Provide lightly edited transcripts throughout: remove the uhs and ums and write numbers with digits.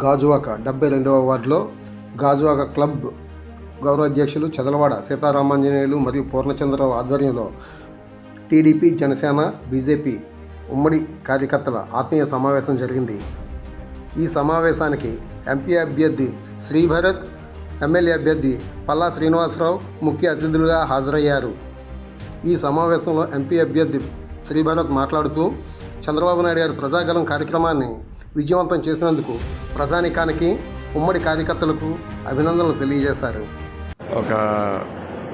గాజువాక 72వ వార్డులో గాజువాక క్లబ్ గౌరవ అధ్యక్షులు చదలవాడ సీతారామాంజనేయులు మరియు పూర్ణచంద్రరావు ఆధ్వర్యంలో టీడీపీ, జనసేన, బీజేపీ ఉమ్మడి కార్యకర్తల ఆత్మీయ సమావేశం జరిగింది. ఈ సమావేశానికి ఎంపీ అభ్యర్థి శ్రీభరత్, ఎమ్మెల్యే అభ్యర్థి పల్లా శ్రీనివాసరావు ముఖ్య అతిథులుగా హాజరయ్యారు. ఈ సమావేశంలో ఎంపీ అభ్యర్థి శ్రీభరత్ మాట్లాడుతూ చంద్రబాబు నాయుడు గారి ప్రజాగలం కార్యక్రమాన్ని విజయవంతం చేసినందుకు ప్రజానీకానికి, ఉమ్మడి కార్యకర్తలకు అభినందనలు తెలియజేశారు. ఒక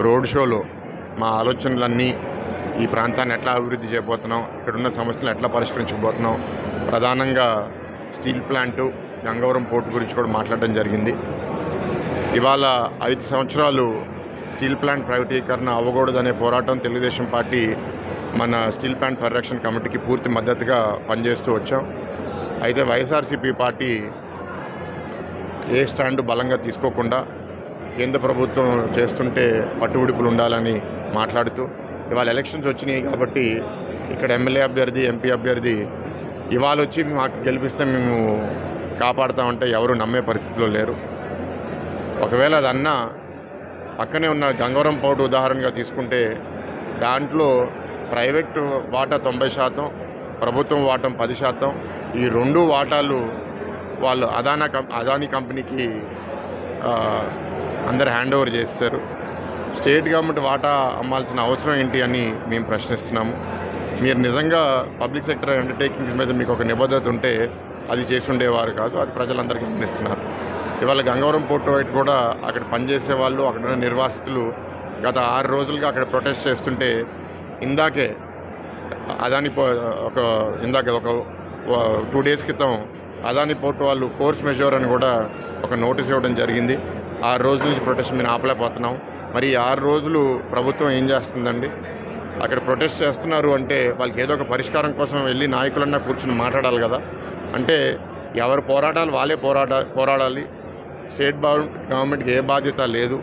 రోడ్ షోలో మా ఆలోచనలన్నీ ఈ ప్రాంతాన్ని ఎట్లా అభివృద్ధి చేయబోతున్నాం, ఇక్కడున్న సమస్యలు ఎట్లా పరిష్కరించబోతున్నాం, ప్రధానంగా స్టీల్ ప్లాంటు, గంగవరం పోర్టు గురించి కూడా మాట్లాడడం జరిగింది. ఇవాళ 5 సంవత్సరాలు స్టీల్ ప్లాంట్ ప్రైవేటీకరణ అవ్వకూడదనే పోరాటం తెలుగుదేశం పార్టీ మన స్టీల్ ప్లాంట్ పరిరక్షణ కమిటీకి పూర్తి మద్దతుగా పనిచేస్తూ వచ్చాం. అయితే వైఎస్ఆర్సీపీ పార్టీ ఏ స్టాండ్ బలంగా తీసుకోకుండా కేంద్ర ప్రభుత్వం చేస్తుంటే పట్టుబిడుపులు ఉండాలని మాట్లాడుతూ ఇవాళ ఎలక్షన్స్ వచ్చినాయి కాబట్టి ఇక్కడ ఎమ్మెల్యే అభ్యర్థి, ఎంపీ అభ్యర్థి ఇవాళ వచ్చి మాకు గెలిపిస్తే మేము కాపాడుతామంటే ఎవరు నమ్మే పరిస్థితిలో లేరు. ఒకవేళ అది అన్నా పక్కనే ఉన్న గంగవరం పోర్టు ఉదాహరణగా తీసుకుంటే దాంట్లో ప్రైవేటు వాటా 90%, ప్రభుత్వం వాటం 10%. ఈ 2 వాటాలు వాళ్ళు అదానీ కంపెనీకి అందరు హ్యాండ్ ఓవర్ చేశారు. స్టేట్ గవర్నమెంట్ వాటా అమ్మాల్సిన అవసరం ఏంటి అని మేము ప్రశ్నిస్తున్నాము. మీరు నిజంగా పబ్లిక్ సెక్టర్ అండర్టేకింగ్స్ మీద మీకు ఒక నిబద్ధత ఉంటే అది చేసుండేవారు కాదు. అది ప్రజలందరికీ గమనిస్తున్నారు. ఇవాళ గంగవరం పోర్టు వైపు కూడా అక్కడ పనిచేసే వాళ్ళు, అక్కడ ఉన్న నిర్వాసితులు గత 6 రోజులుగా అక్కడ ప్రొటెస్ట్ చేస్తుంటే ఇందాకే ఒక 2 డేస్ క్రితం అదానీ పోర్టు వాళ్ళు ఫోర్స్ మెజూర్ అని కూడా ఒక నోటీస్ ఇవ్వడం జరిగింది. 6 రోజుల నుంచి ప్రొటెస్ట్ మేము ఆపలేకపోతున్నాం. మరి 6 రోజులు ప్రభుత్వం ఏం చేస్తుందండి? అక్కడ ప్రొటెస్ట్ చేస్తున్నారు అంటే వాళ్ళకి ఏదో ఒక పరిష్కారం కోసం వెళ్ళి నాయకులన్నా కూర్చుని మాట్లాడాలి కదా. అంటే ఎవరు పోరాటాలు వాళ్ళే పోరాడాలి. స్టేట్ గవర్నమెంట్కి ఏ బాధ్యత లేదు.